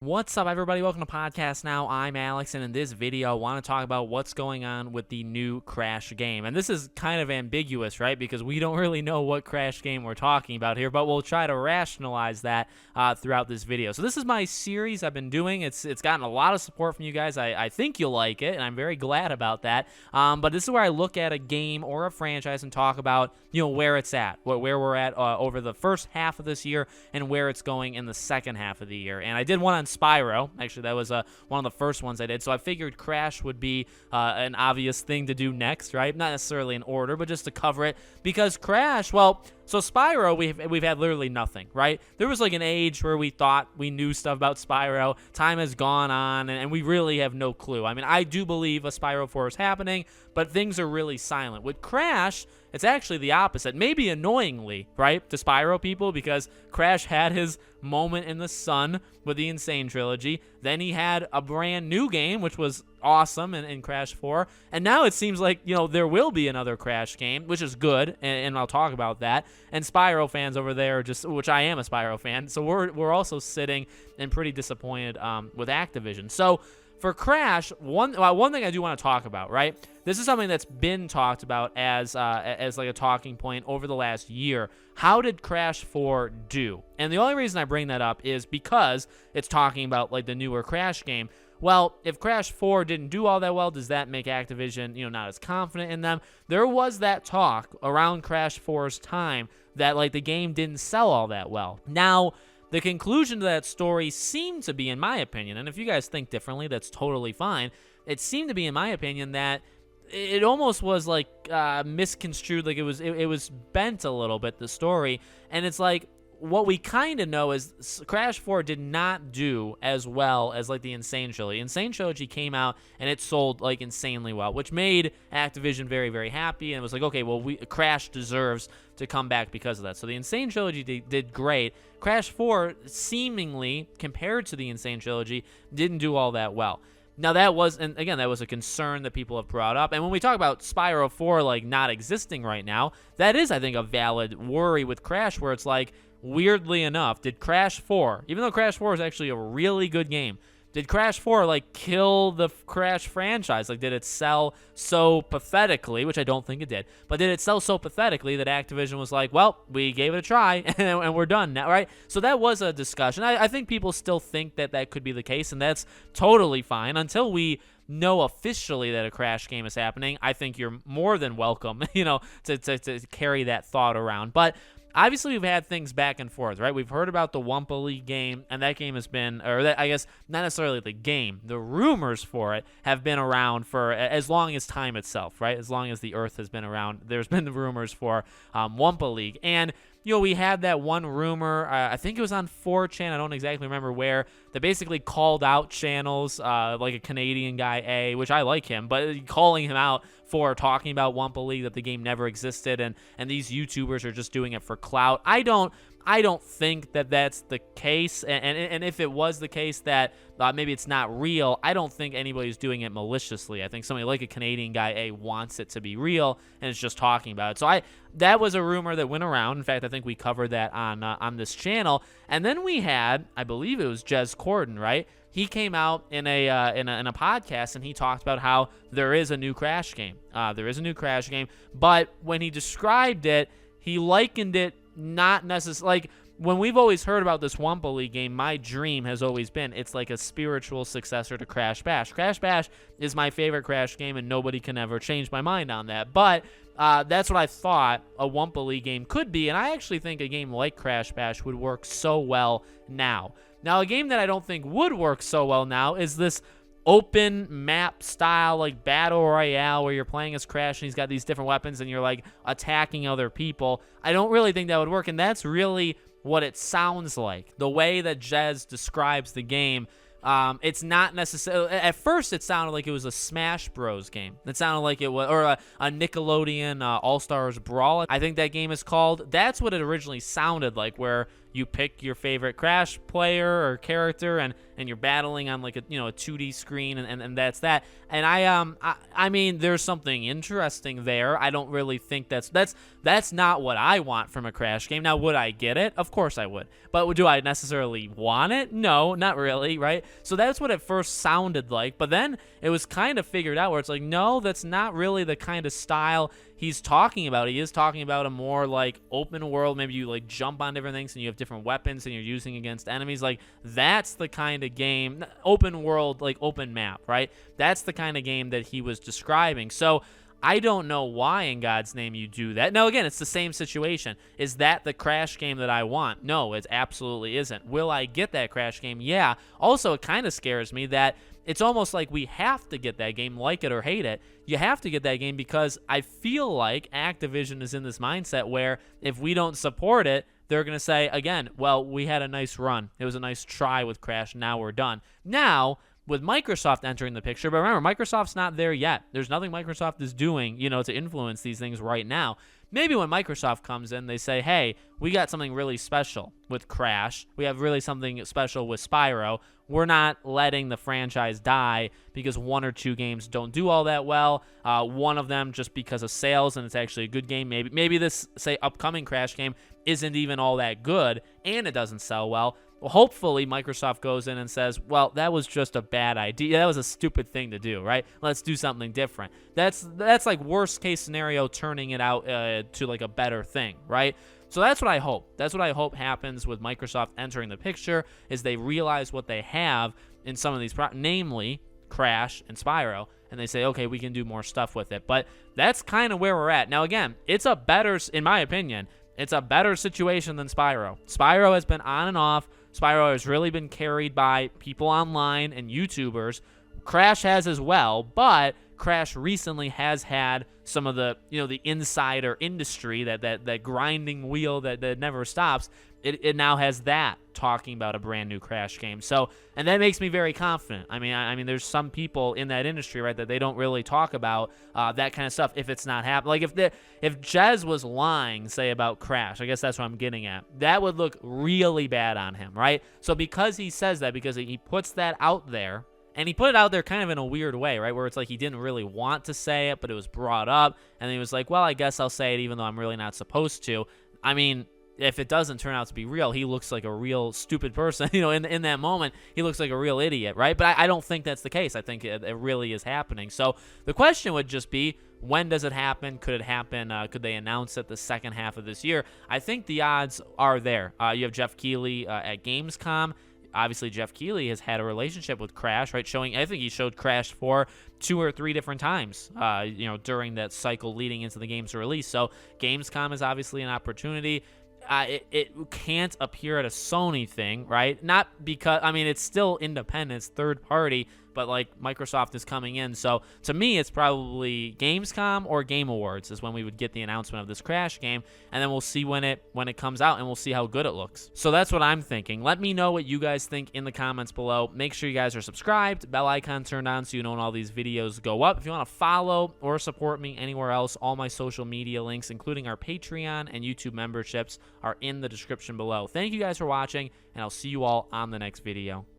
What's up, everybody? Welcome to Podcast Now. I'm Alex, and in this video, I want to talk about what's going on with the new Crash game. And this is kind of ambiguous, right? Because we don't really know what Crash game we're talking about here, but we'll try to rationalize that throughout this video. So this is my series I've been doing. It's gotten a lot of support from you guys. I think you'll like it, and I'm very glad about that. But this is where I look at a game or a franchise and talk about, where it's at, where we're at over the first half of this year, and where it's going in the second half of the year. And I did one on Spyro. Actually, that was one of the first ones I did. So I figured Crash would be an obvious thing to do next, right? Not necessarily in order, but just to cover it. Because Crash, well, so Spyro, we've had literally nothing, right? There was like an age where we thought we knew stuff about Spyro. Time has gone on, and we really have no clue. I mean, I do believe a Spyro 4 is happening, but things are really silent. With Crash, it's actually the opposite. Maybe annoyingly, right, to Spyro people, because Crash had his moment in the sun with the Insane Trilogy. Then he had a brand new game, which was awesome in Crash 4. And now it seems like, there will be another Crash game, which is good, and I'll talk about that. And Spyro fans over there, which I am a Spyro fan, so we're also sitting and pretty disappointed with Activision. So for Crash, one thing I do want to talk about, right? This is something that's been talked about as like a talking point over the last year. How did Crash 4 do? And the only reason I bring that up is because it's talking about like the newer Crash game. Well, if Crash 4 didn't do all that well, does that make Activision, not as confident in them? There was that talk around Crash 4's time that like the game didn't sell all that well. Now, the conclusion to that story seemed to be, in my opinion, and if you guys think differently, that's totally fine. It seemed to be, in my opinion, that it almost was like misconstrued, like it was bent a little bit, the story. And it's like, what we kind of know is Crash 4 did not do as well as like the Insane Trilogy. Insane Trilogy came out and it sold like insanely well, which made Activision very, very happy, and it was like, okay, well, Crash deserves to come back because of that. So the Insane Trilogy did great. Crash 4, seemingly, compared to the Insane Trilogy, didn't do all that well. Now that was a concern that people have brought up. And when we talk about Spyro 4 like not existing right now, that is, I think, a valid worry with Crash, where it's like, weirdly enough, did Crash 4, even though Crash 4 is actually a really good game, did Crash 4 like kill the Crash franchise? Like, did it sell so pathetically, which I don't think it did, but did it sell so pathetically that Activision was like, well, we gave it a try and we're done now, right? So that was a discussion. I think people still think that could be the case, and that's totally fine until we know officially that a Crash game is happening. I think you're more than welcome, to carry that thought around. But obviously, we've had things back and forth, right? We've heard about the Wumpa League game, and that game has been, I guess, not necessarily the game. The rumors for it have been around for as long as time itself, right? As long as the Earth has been around, there's been the rumors for Wumpa League. And we had that one rumor, I think it was on 4chan, I don't exactly remember where, that basically called out channels, like a Canadian guy, A, which I like him, but calling him out for talking about Wumpa League, that the game never existed, and these YouTubers are just doing it for clout. I don't think that that's the case, and if it was the case that maybe it's not real, I don't think anybody's doing it maliciously. I think somebody like a Canadian guy, A, wants it to be real, and is just talking about it. So that was a rumor that went around. In fact, I think we covered that on this channel. And then we had, I believe it was Jez Corden, right? He came out in a podcast, and he talked about how there is a new Crash game. There is a new Crash game, but when he described it, he likened it not necessarily, like, when we've always heard about this Wumpa League game, my dream has always been it's like a spiritual successor to Crash Bash. Crash Bash is my favorite Crash game, and nobody can ever change my mind on that. But that's what I thought a Wumpa League game could be, and I actually think a game like Crash Bash would work so well now. Now, a game that I don't think would work so well now is this open map style, like battle royale, where you're playing as Crash and he's got these different weapons and you're like attacking other people. I don't really think that would work, and that's really what it sounds like. The way that Jez describes the game, it's not necessarily, at first it sounded like it was a Smash Bros game. It sounded like it was, or a Nickelodeon All-Stars Brawl, I think that game is called. That's what it originally sounded like, where you pick your favorite Crash player or character, and you're battling on like a 2D screen, and that's that. And I mean, there's something interesting there. I don't really think that's not what I want from a Crash game. Now, would I get it? Of course I would. But do I necessarily want it? No, not really, right? So that's what it first sounded like. But then it was kind of figured out where it's like, no, that's not really the kind of style he's talking about. He is talking about a more like open world. Maybe you like jump on different things and you have different weapons and you're using against enemies. Like, that's the kind of game, open world, like open map, right? That's the kind of game that he was describing. So I don't know why in God's name you do that. Now, again, it's the same situation. Is that the Crash game that I want? No, it absolutely isn't. Will I get that Crash game? Yeah. Also, it kind of scares me that it's almost like we have to get that game, like it or hate it. You have to get that game because I feel like Activision is in this mindset where if we don't support it, they're going to say, again, well, we had a nice run. It was a nice try with Crash. Now we're done. Now, with Microsoft entering the picture, but remember, Microsoft's not there yet. There's nothing Microsoft is doing, to influence these things right now. Maybe when Microsoft comes in, they say, hey, we got something really special with Crash. We have really something special with Spyro. We're not letting the franchise die because one or two games don't do all that well. One of them just because of sales, and it's actually a good game. Maybe this, say, upcoming Crash game isn't even all that good, and it doesn't sell well. Well, hopefully Microsoft goes in and says, well, that was just a bad idea. That was a stupid thing to do, right? Let's do something different. That's like worst case scenario, turning it out to like a better thing, right? So that's what I hope. That's what I hope happens with Microsoft entering the picture, is they realize what they have in some of these, namely Crash and Spyro, and they say, okay, we can do more stuff with it. But that's kind of where we're at. Now, again, it's a better, in my opinion, it's a better situation than Spyro. Spyro has been on and off. Spyro has really been carried by people online and YouTubers. Crash has as well, but Crash recently has had some of the, the insider industry, that grinding wheel that never stops. It now has that talking about a brand new Crash game. So, and that makes me very confident. I mean, there's some people in that industry, right, that they don't really talk about that kind of stuff if it's not happening. Like if Jez was lying, say, about Crash, I guess that's what I'm getting at, that would look really bad on him, right? So because he says that, because he puts that out there, and he put it out there kind of in a weird way, right, where it's like he didn't really want to say it, but it was brought up, and he was like, well, I guess I'll say it even though I'm really not supposed to. I mean, if it doesn't turn out to be real, he looks like a real stupid person. In that moment, he looks like a real idiot, right? But I don't think that's the case. I think it really is happening. So the question would just be, when does it happen? Could it happen? Could they announce it the second half of this year? I think the odds are there. You have Jeff Keighley at Gamescom. Obviously, Jeff Keighley has had a relationship with Crash, right? I think he showed Crash 4 2 or 3 different times, during that cycle leading into the game's release. So Gamescom is obviously an opportunity. It can't appear at a Sony thing, right? Not because, it's still independent, it's third party, but like Microsoft is coming in. So to me, it's probably Gamescom or Game Awards is when we would get the announcement of this Crash game, and then we'll see when it comes out, and we'll see how good it looks. So that's what I'm thinking. Let me know what you guys think in the comments below. Make sure you guys are subscribed, bell icon turned on so you know when all these videos go up. If you want to follow or support me anywhere else, all my social media links, including our Patreon and YouTube memberships, are in the description below. Thank you guys for watching, and I'll see you all on the next video.